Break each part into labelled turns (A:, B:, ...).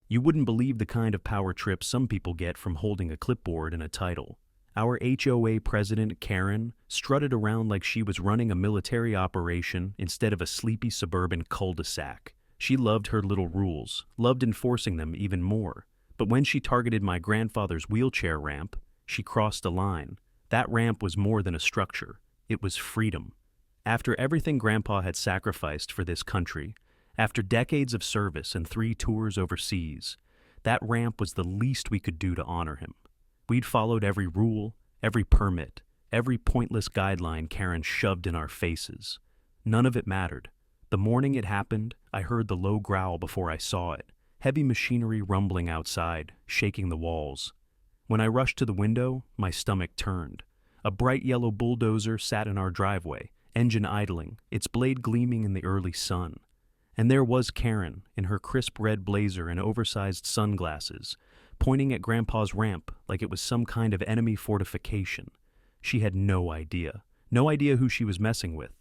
A: You wouldn't believe the kind of power trip some people get from holding a clipboard and a title. Our HOA president, Karen, strutted around like she was running a military operation instead of a sleepy suburban cul-de-sac. She loved her little rules, loved enforcing them even more. But when she targeted my grandfather's wheelchair ramp, she crossed a line. That ramp was more than a structure. It was freedom. After everything Grandpa had sacrificed for this country, after decades of service and 3 tours overseas, that ramp was the least we could do to honor him. We'd followed every rule, every permit, every pointless guideline Karen shoved in our faces. None of it mattered. The morning it happened, I heard the low growl before I saw it, heavy machinery rumbling outside, shaking the walls. When I rushed to the window, my stomach turned. A bright yellow bulldozer sat in our driveway, engine idling, its blade gleaming in the early sun. And there was Karen, in her crisp red blazer and oversized sunglasses, pointing at Grandpa's ramp like it was some kind of enemy fortification. She had no idea who she was messing with.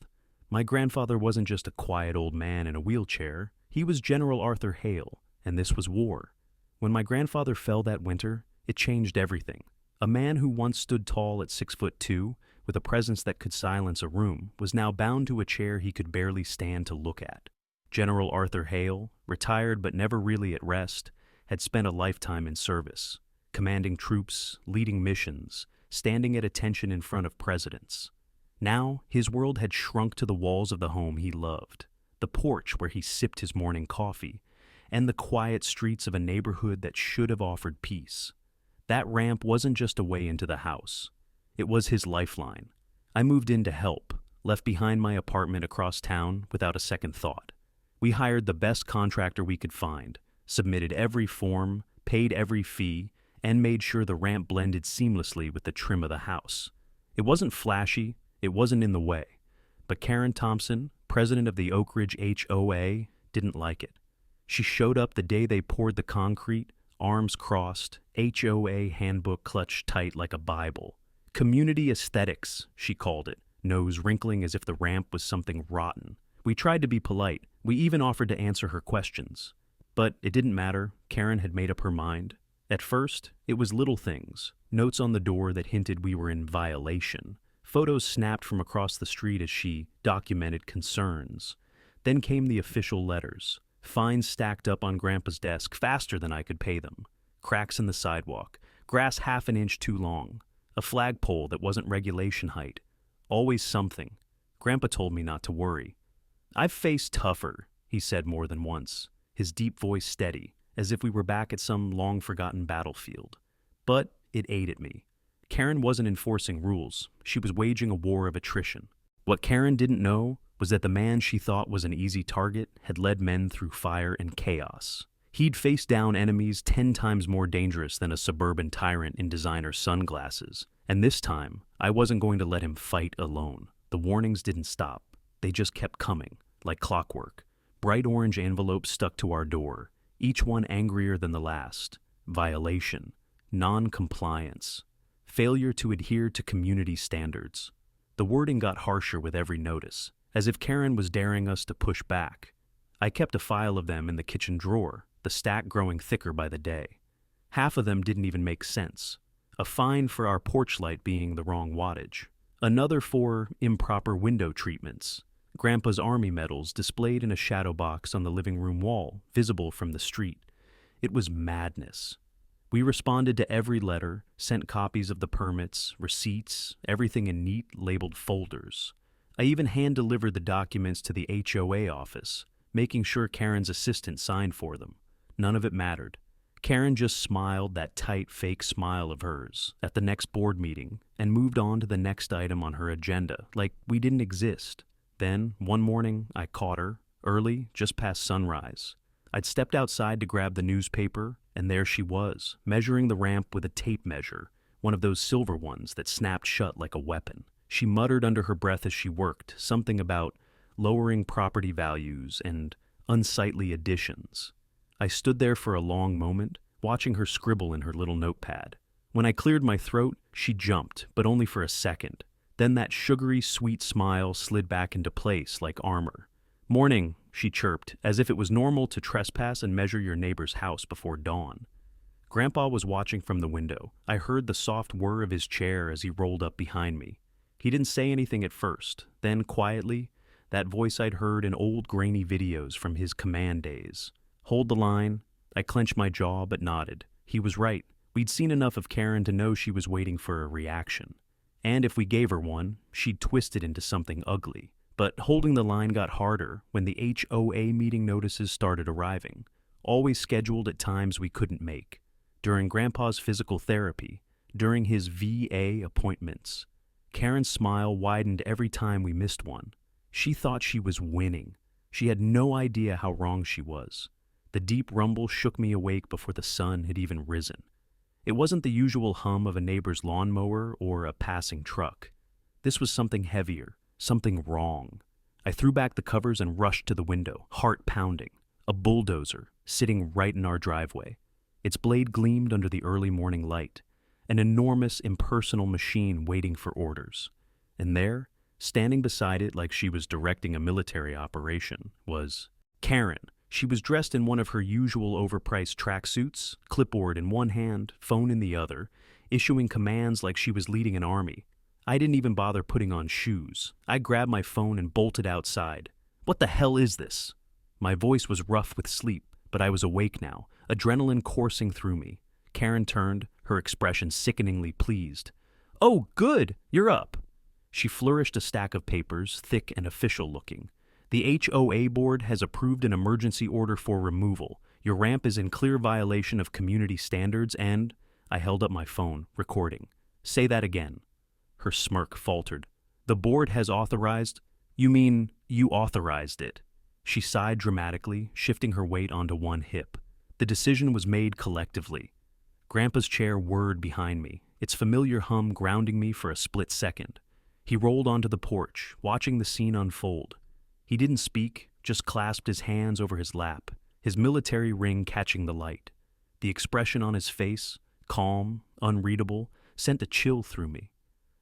A: My grandfather wasn't just a quiet old man in a wheelchair. He was General Arthur Hale, and this was war. When my grandfather fell that winter, it changed everything. A man who once stood tall at 6'2", with a presence that could silence a room, was now bound to a chair he could barely stand to look at. General Arthur Hale, retired but never really at rest, had spent a lifetime in service, commanding troops, leading missions, standing at attention in front of presidents. Now, his world had shrunk to the walls of the home he loved, the porch where he sipped his morning coffee, and the quiet streets of a neighborhood that should have offered peace. That ramp wasn't just a way into the house. It was his lifeline. I moved in to help, left behind my apartment across town without a second thought. We hired the best contractor we could find, submitted every form, paid every fee, and made sure the ramp blended seamlessly with the trim of the house. It wasn't flashy, it wasn't in the way, but Karen Thompson, president of the Oak Ridge HOA, didn't like it. She showed up the day they poured the concrete, arms crossed, HOA handbook clutched tight like a Bible. Community aesthetics, she called it, nose wrinkling as if the ramp was something rotten. We tried to be polite. We even offered to answer her questions. But it didn't matter. Karen had made up her mind. At first, it was little things. Notes on the door that hinted we were in violation. Photos snapped from across the street as she documented concerns. Then came the official letters. Fines stacked up on Grandpa's desk faster than I could pay them. Cracks in the sidewalk. Grass half an inch too long. A flagpole that wasn't regulation height. Always something. Grandpa told me not to worry. "I've faced tougher," he said more than once, his deep voice steady, as if we were back at some long-forgotten battlefield. But it ate at me. Karen wasn't enforcing rules. She was waging a war of attrition. What Karen didn't know was that the man she thought was an easy target had led men through fire and chaos. He'd faced down enemies 10 times more dangerous than a suburban tyrant in designer sunglasses. And this time, I wasn't going to let him fight alone. The warnings didn't stop. They just kept coming, like clockwork. Bright orange envelopes stuck to our door, each one angrier than the last. Violation, non-compliance, failure to adhere to community standards. The wording got harsher with every notice, as if Karen was daring us to push back. I kept a file of them in the kitchen drawer, the stack growing thicker by the day. Half of them didn't even make sense. A fine for our porch light being the wrong wattage. Another for improper window treatments. Grandpa's Army medals displayed in a shadow box on the living room wall, visible from the street. It was madness. We responded to every letter, sent copies of the permits, receipts, everything in neat, labeled folders. I even hand-delivered the documents to the HOA office, making sure Karen's assistant signed for them. None of it mattered. Karen just smiled that tight, fake smile of hers at the next board meeting and moved on to the next item on her agenda, like we didn't exist. Then, one morning, I caught her, early, just past sunrise. I'd stepped outside to grab the newspaper, and there she was, measuring the ramp with a tape measure, one of those silver ones that snapped shut like a weapon. She muttered under her breath as she worked, something about lowering property values and unsightly additions. I stood there for a long moment, watching her scribble in her little notepad. When I cleared my throat, she jumped, but only for a second. Then that sugary, sweet smile slid back into place like armor. "Morning," she chirped, as if it was normal to trespass and measure your neighbor's house before dawn. Grandpa was watching from the window. I heard the soft whir of his chair as he rolled up behind me. He didn't say anything at first. Then, quietly, that voice I'd heard in old grainy videos from his command days. "Hold the line." I clenched my jaw but nodded. He was right. We'd seen enough of Karen to know she was waiting for a reaction. And if we gave her one, she'd twist it into something ugly. But holding the line got harder when the HOA meeting notices started arriving, always scheduled at times we couldn't make. During Grandpa's physical therapy, during his VA appointments. Karen's smile widened every time we missed one. She thought she was winning. She had no idea how wrong she was. The deep rumble shook me awake before the sun had even risen. It wasn't the usual hum of a neighbor's lawnmower or a passing truck. This was something heavier, something wrong. I threw back the covers and rushed to the window, heart pounding. A bulldozer, sitting right in our driveway. Its blade gleamed under the early morning light. An enormous, impersonal machine waiting for orders. And there, standing beside it like she was directing a military operation, was Karen. She was dressed in one of her usual overpriced tracksuits, clipboard in one hand, phone in the other, issuing commands like she was leading an army. I didn't even bother putting on shoes. I grabbed my phone and bolted outside. "What the hell is this?" My voice was rough with sleep, but I was awake now, adrenaline coursing through me. Karen turned, her expression sickeningly pleased. "Oh, good, you're up." She flourished a stack of papers, thick and official-looking. "The HOA board has approved an emergency order for removal. Your ramp is in clear violation of community standards and—" I held up my phone, recording. "Say that again." Her smirk faltered. "The board has authorized—" "You mean you authorized it?" She sighed dramatically, shifting her weight onto one hip. The decision was made collectively. Grandpa's chair whirred behind me, its familiar hum grounding me for a split second. He rolled onto the porch, watching the scene unfold. He didn't speak, just clasped his hands over his lap, his military ring catching the light. The expression on his face, calm, unreadable, sent a chill through me.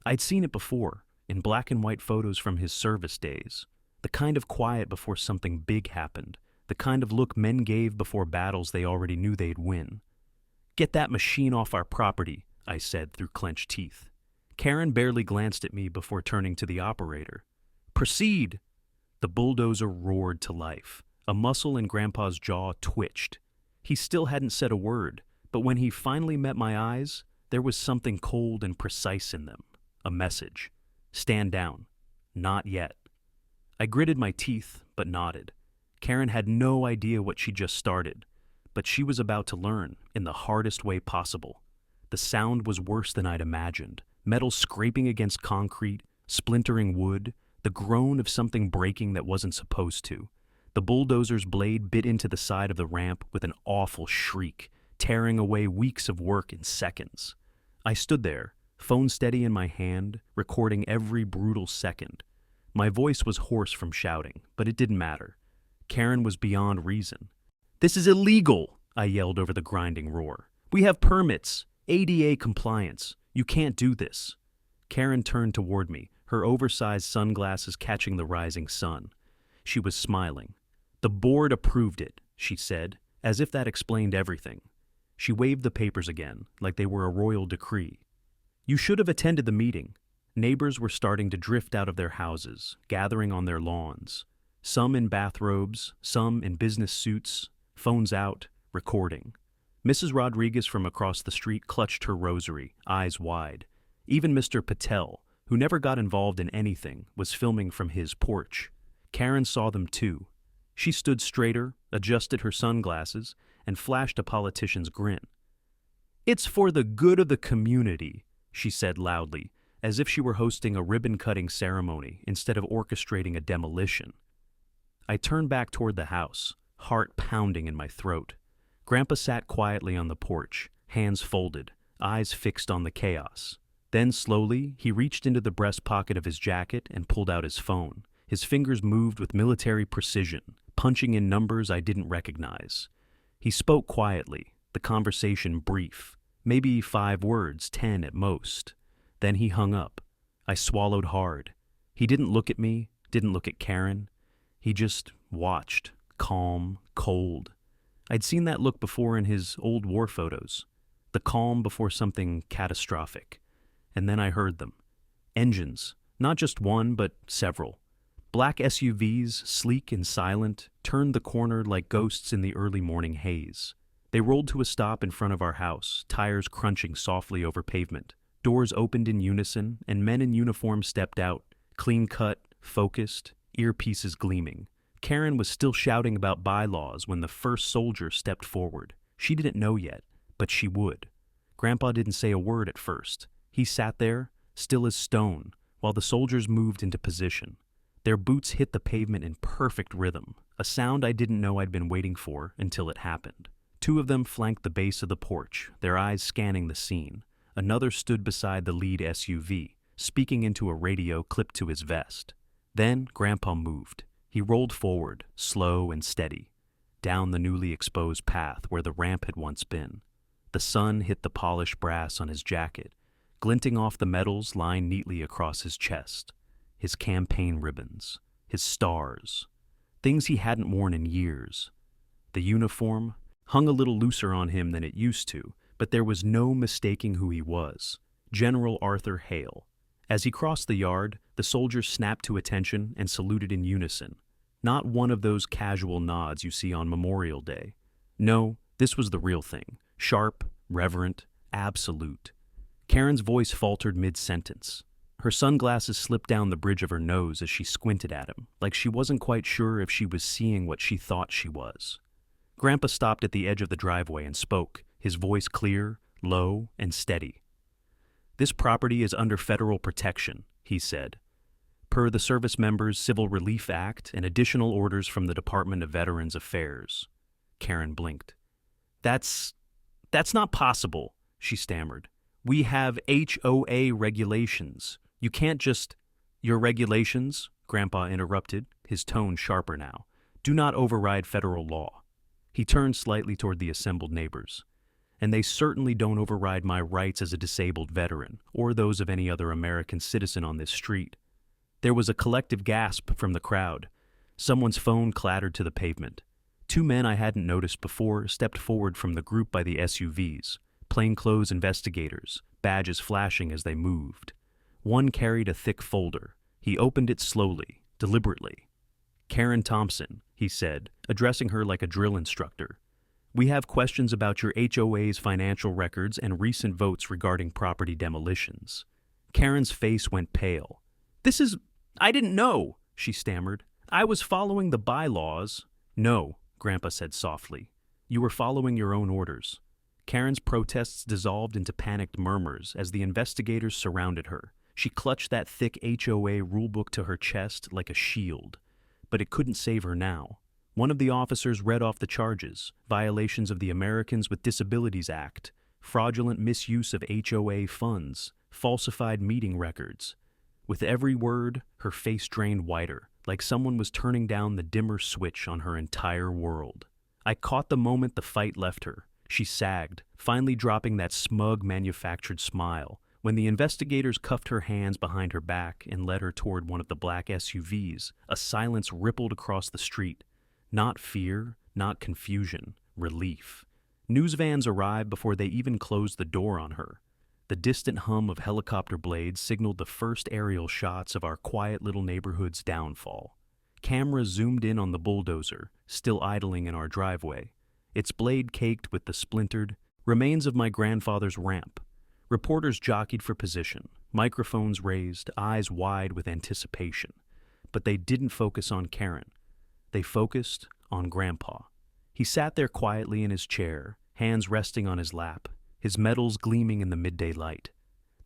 A: I'd seen it before, in black and white photos from his service days. The kind of quiet before something big happened, the kind of look men gave before battles they already knew they'd win. "Get that machine off our property," I said through clenched teeth. Karen barely glanced at me before turning to the operator. "Proceed!" The bulldozer roared to life. A muscle in Grandpa's jaw twitched. He still hadn't said a word, but when he finally met my eyes, there was something cold and precise in them. A message. "Stand down." Not yet. I gritted my teeth, but nodded. Karen had no idea what she just started, but she was about to learn in the hardest way possible. The sound was worse than I'd imagined. Metal scraping against concrete, splintering wood, the groan of something breaking that wasn't supposed to. The bulldozer's blade bit into the side of the ramp with an awful shriek, tearing away weeks of work in seconds. I stood there, phone steady in my hand, recording every brutal second. My voice was hoarse from shouting, but it didn't matter. Karen was beyond reason. "This is illegal!" I yelled over the grinding roar. "We have permits, ADA compliance. You can't do this." Karen turned toward me, her oversized sunglasses catching the rising sun. She was smiling. "The board approved it," she said, as if that explained everything. She waved the papers again, like they were a royal decree. "You should have attended the meeting." Neighbors were starting to drift out of their houses, gathering on their lawns. Some in bathrobes, some in business suits, phones out, recording. Mrs. Rodriguez from across the street clutched her rosary, eyes wide. Even Mr. Patel, who never got involved in anything, was filming from his porch. Karen saw them too. She stood straighter, adjusted her sunglasses, and flashed a politician's grin. "It's for the good of the community," she said loudly, as if she were hosting a ribbon-cutting ceremony instead of orchestrating a demolition. I turned back toward the house, heart pounding in my throat. Grandpa sat quietly on the porch, hands folded, eyes fixed on the chaos. Then slowly, he reached into the breast pocket of his jacket and pulled out his phone. His fingers moved with military precision, punching in numbers I didn't recognize. He spoke quietly, the conversation brief, maybe 5 words, 10 at most. Then he hung up. I swallowed hard. He didn't look at me, didn't look at Karen. He just watched, calm, cold. I'd seen that look before in his old war photos. The calm before something catastrophic. And then I heard them. Engines, not just one, but several. Black SUVs, sleek and silent, turned the corner like ghosts in the early morning haze. They rolled to a stop in front of our house, tires crunching softly over pavement. Doors opened in unison, and men in uniform stepped out, clean-cut, focused, earpieces gleaming. Karen was still shouting about bylaws when the first soldier stepped forward. She didn't know yet, but she would. Grandpa didn't say a word at first. He sat there, still as stone, while the soldiers moved into position. Their boots hit the pavement in perfect rhythm, a sound I didn't know I'd been waiting for until it happened. Two of them flanked the base of the porch, their eyes scanning the scene. Another stood beside the lead SUV, speaking into a radio clipped to his vest. Then Grandpa moved. He rolled forward, slow and steady, down the newly exposed path where the ramp had once been. The sun hit the polished brass on his jacket, glinting off the metals lying neatly across his chest. His campaign ribbons, his stars, things he hadn't worn in years. The uniform hung a little looser on him than it used to, but there was no mistaking who he was. General Arthur Hale. As he crossed the yard, the soldiers snapped to attention and saluted in unison. Not one of those casual nods you see on Memorial Day. No, this was the real thing. Sharp, reverent, absolute. Karen's voice faltered mid-sentence. Her sunglasses slipped down the bridge of her nose as she squinted at him, like she wasn't quite sure if she was seeing what she thought she was. Grandpa stopped at the edge of the driveway and spoke, his voice clear, low, and steady. "This property is under federal protection," he said, "per the Service Members Civil Relief Act and additional orders from the Department of Veterans Affairs." Karen blinked. That's not possible," she stammered. "We have HOA regulations. You can't just—" "Your regulations," Grandpa interrupted, his tone sharper now, "do not override federal law." He turned slightly toward the assembled neighbors. "And they certainly don't override my rights as a disabled veteran, or those of any other American citizen on this street." There was a collective gasp from the crowd. Someone's phone clattered to the pavement. Two men I hadn't noticed before stepped forward from the group by the SUVs, plainclothes investigators, badges flashing as they moved. One carried a thick folder. He opened it slowly, deliberately. "Karen Thompson," he said, addressing her like a drill instructor. "We have questions about your HOA's financial records and recent votes regarding property demolitions." Karen's face went pale. "I didn't know," she stammered. "I was following the bylaws." "No," Grandpa said softly. "You were following your own orders." Karen's protests dissolved into panicked murmurs as the investigators surrounded her. She clutched that thick HOA rulebook to her chest like a shield. But it couldn't save her now. One of the officers read off the charges: violations of the Americans with Disabilities Act, fraudulent misuse of HOA funds, falsified meeting records. With every word, her face drained whiter, like someone was turning down the dimmer switch on her entire world. I caught the moment the fight left her. She sagged, finally dropping that smug manufactured smile, when the investigators cuffed her hands behind her back and led her toward one of the black SUVs. A silence rippled across the street. Not fear, not confusion, relief. News vans arrived before they even closed the door on her. The distant hum of helicopter blades signaled the first aerial shots of our quiet little neighborhood's downfall. Cameras zoomed in on the bulldozer, still idling in our driveway, its blade caked with the splintered remains of my grandfather's ramp. Reporters jockeyed for position, microphones raised, eyes wide with anticipation. But they didn't focus on Karen. They focused on Grandpa. He sat there quietly in his chair, hands resting on his lap, his medals gleaming in the midday light.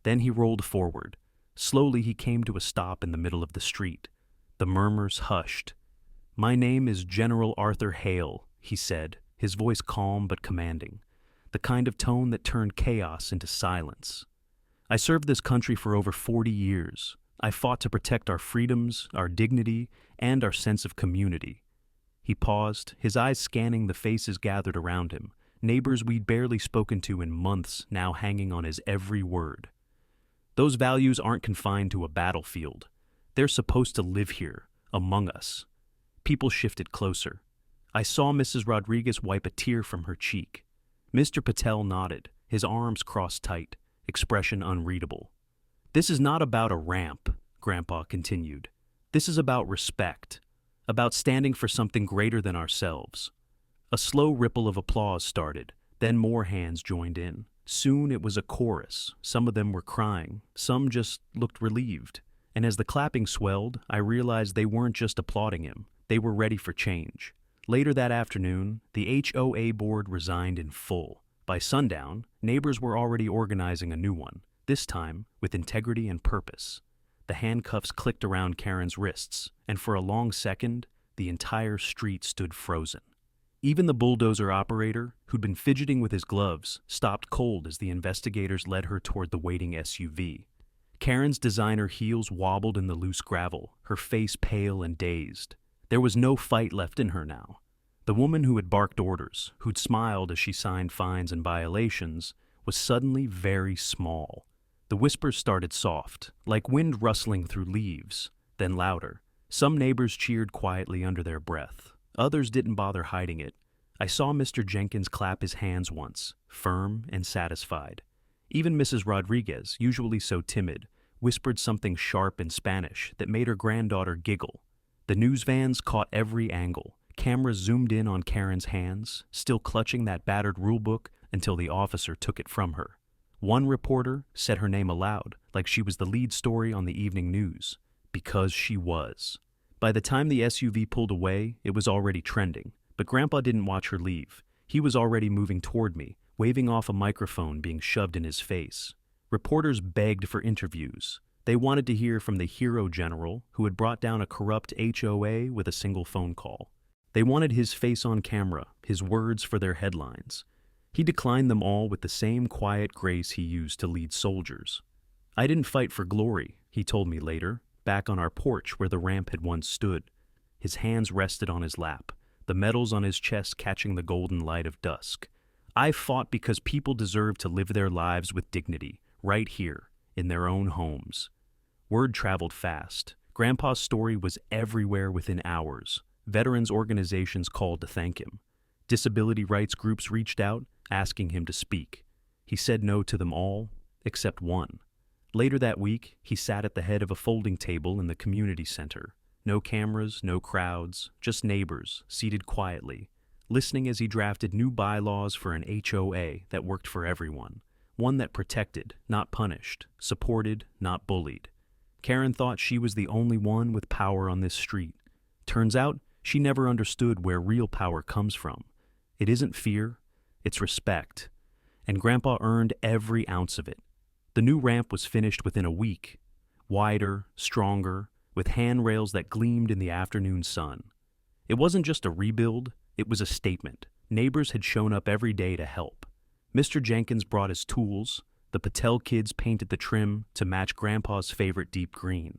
A: Then he rolled forward. Slowly he came to a stop in the middle of the street. The murmurs hushed. "My name is General Arthur Hale," he said, his voice calm but commanding, the kind of tone that turned chaos into silence. "I served this country for over 40 years. I fought to protect our freedoms, our dignity, and our sense of community." He paused, his eyes scanning the faces gathered around him, neighbors we'd barely spoken to in months now hanging on his every word. "Those values aren't confined to a battlefield. They're supposed to live here, among us. People shifted closer. I saw Mrs. Rodriguez wipe a tear from her cheek. Mr. Patel nodded, his arms crossed tight, expression unreadable. "This is not about a ramp," Grandpa continued. "This is about respect, about standing for something greater than ourselves." A slow ripple of applause started, then more hands joined in. Soon it was a chorus. Some of them were crying, some just looked relieved. And as the clapping swelled, I realized they weren't just applauding him, they were ready for change. Later that afternoon, the HOA board resigned in full. By sundown, neighbors were already organizing a new one, this time with integrity and purpose. The handcuffs clicked around Karen's wrists, and for a long second, the entire street stood frozen. Even the bulldozer operator, who'd been fidgeting with his gloves, stopped cold as the investigators led her toward the waiting SUV. Karen's designer heels wobbled in the loose gravel, her face pale and dazed. There was no fight left in her now. The woman who had barked orders, who'd smiled as she signed fines and violations, was suddenly very small. The whispers started soft, like wind rustling through leaves, then louder. Some neighbors cheered quietly under their breath. Others didn't bother hiding it. I saw Mr. Jenkins clap his hands once, firm and satisfied. Even Mrs. Rodriguez, usually so timid, whispered something sharp in Spanish that made her granddaughter giggle. The news vans caught every angle. Cameras zoomed in on Karen's hands, still clutching that battered rulebook until the officer took it from her. One reporter said her name aloud, like she was the lead story on the evening news. Because she was. By the time the SUV pulled away, it was already trending. But Grandpa didn't watch her leave. He was already moving toward me, waving off a microphone being shoved in his face. Reporters begged for interviews. They wanted to hear from the hero general who had brought down a corrupt HOA with a single phone call. They wanted his face on camera, his words for their headlines. He declined them all with the same quiet grace he used to lead soldiers. "I didn't fight for glory," he told me later, back on our porch where the ramp had once stood. His hands rested on his lap, the medals on his chest catching the golden light of dusk. "I fought because people deserve to live their lives with dignity, right here, in their own homes." Word traveled fast. Grandpa's story was everywhere within hours. Veterans organizations called to thank him. Disability rights groups reached out, asking him to speak. He said no to them all, except one. Later that week, he sat at the head of a folding table in the community center. No cameras, no crowds, just neighbors, seated quietly, listening as he drafted new bylaws for an HOA that worked for everyone. One that protected, not punished, supported, not bullied. Karen thought she was the only one with power on this street. Turns out, she never understood where real power comes from. It isn't fear, it's respect. And Grandpa earned every ounce of it. The new ramp was finished within a week. Wider, stronger, with handrails that gleamed in the afternoon sun. It wasn't just a rebuild, it was a statement. Neighbors had shown up every day to help. Mr. Jenkins brought his tools. The Patel kids painted the trim to match Grandpa's favorite deep green.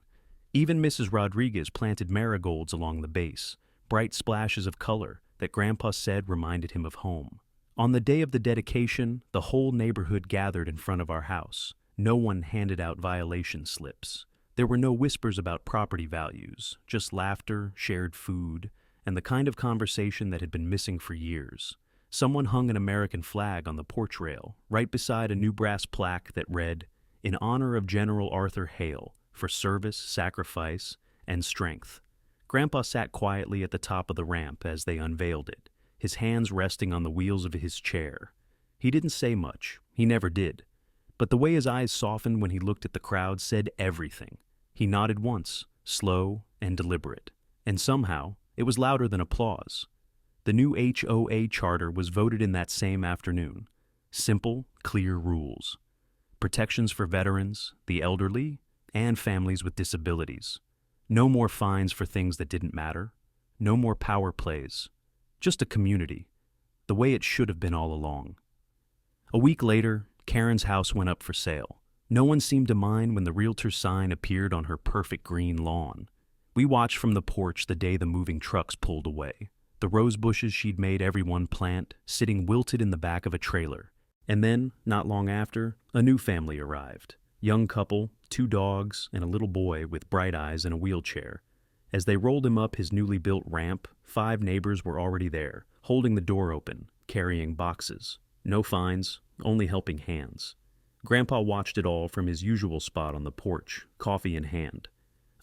A: Even Mrs. Rodriguez planted marigolds along the base, bright splashes of color that Grandpa said reminded him of home. On the day of the dedication, the whole neighborhood gathered in front of our house. No one handed out violation slips. There were no whispers about property values, just laughter, shared food, and the kind of conversation that had been missing for years. Someone hung an American flag on the porch rail, right beside a new brass plaque that read, "In honor of General Arthur Hale, for service, sacrifice, and strength." Grandpa sat quietly at the top of the ramp as they unveiled it, his hands resting on the wheels of his chair. He didn't say much, he never did, but the way his eyes softened when he looked at the crowd said everything. He nodded once, slow and deliberate, and somehow it was louder than applause. The new HOA charter was voted in that same afternoon. Simple, clear rules. Protections for veterans, the elderly, and families with disabilities. No more fines for things that didn't matter. No more power plays. Just a community, the way it should have been all along. A week later, Karen's house went up for sale. No one seemed to mind when the realtor's sign appeared on her perfect green lawn. We watched from the porch the day the moving trucks pulled away. The rose bushes she'd made everyone plant, sitting wilted in the back of a trailer. And then, not long after, a new family arrived. Young couple, 2 dogs, and a little boy with bright eyes in a wheelchair. As they rolled him up his newly built ramp, 5 neighbors were already there, holding the door open, carrying boxes. No fines, only helping hands. Grandpa watched it all from his usual spot on the porch, coffee in hand.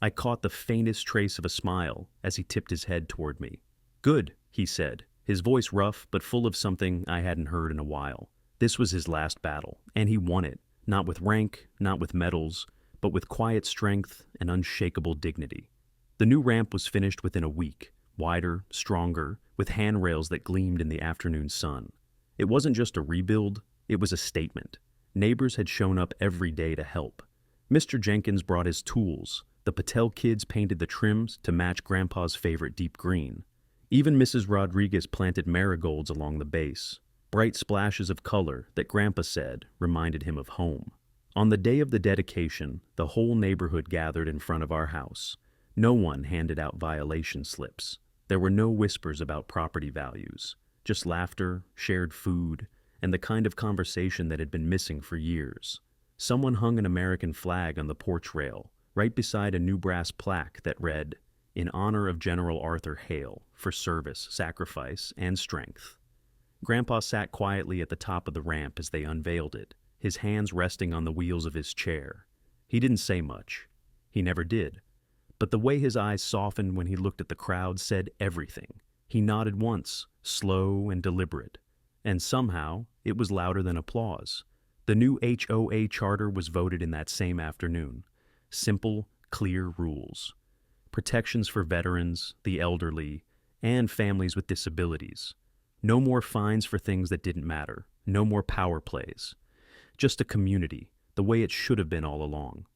A: I caught the faintest trace of a smile as he tipped his head toward me. "Good," he said, his voice rough but full of something I hadn't heard in a while. This was his last battle, and he won it, not with rank, not with medals, but with quiet strength and unshakable dignity. The new ramp was finished within a week, wider, stronger, with handrails that gleamed in the afternoon sun. It wasn't just a rebuild, it was a statement. Neighbors had shown up every day to help. Mr. Jenkins brought his tools. The Patel kids painted the trims to match Grandpa's favorite deep green. Even Mrs. Rodriguez planted marigolds along the base, bright splashes of color that Grandpa said reminded him of home. On the day of the dedication, the whole neighborhood gathered in front of our house. No one handed out violation slips. There were no whispers about property values, just laughter, shared food, and the kind of conversation that had been missing for years. Someone hung an American flag on the porch rail, right beside a new brass plaque that read, "In honor of General Arthur Hale, for service, sacrifice, and strength." Grandpa sat quietly at the top of the ramp as they unveiled it, his hands resting on the wheels of his chair. He didn't say much. He never did. But the way his eyes softened when he looked at the crowd said everything. He nodded once, slow and deliberate. And somehow, it was louder than applause. The new HOA charter was voted in that same afternoon. Simple, clear rules. Protections for veterans, the elderly, and families with disabilities. No more fines for things that didn't matter. No more power plays. Just a community, the way it should have been all along.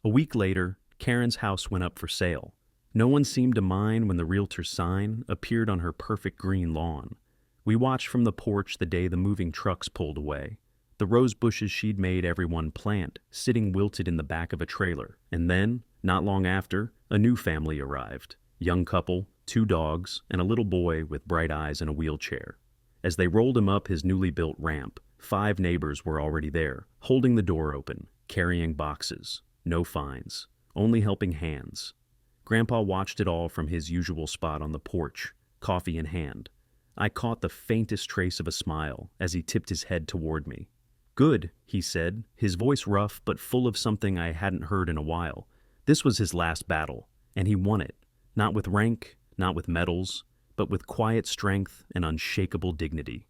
A: A week later, Karen's house went up for sale. No one seemed to mind when the realtor's sign appeared on her perfect green lawn. We watched from the porch the day the moving trucks pulled away. The rose bushes she'd made everyone plant, sitting wilted in the back of a trailer. And then, not long after, a new family arrived. Young couple, 2 dogs, and a little boy with bright eyes in a wheelchair. As they rolled him up his newly built ramp, 5 neighbors were already there, holding the door open, carrying boxes. No fines, only helping hands. Grandpa watched it all from his usual spot on the porch, coffee in hand. I caught the faintest trace of a smile as he tipped his head toward me. "Good," he said, his voice rough but full of something I hadn't heard in a while. This was his last battle, and he won it. Not with rank, not with medals, but with quiet strength and unshakable dignity.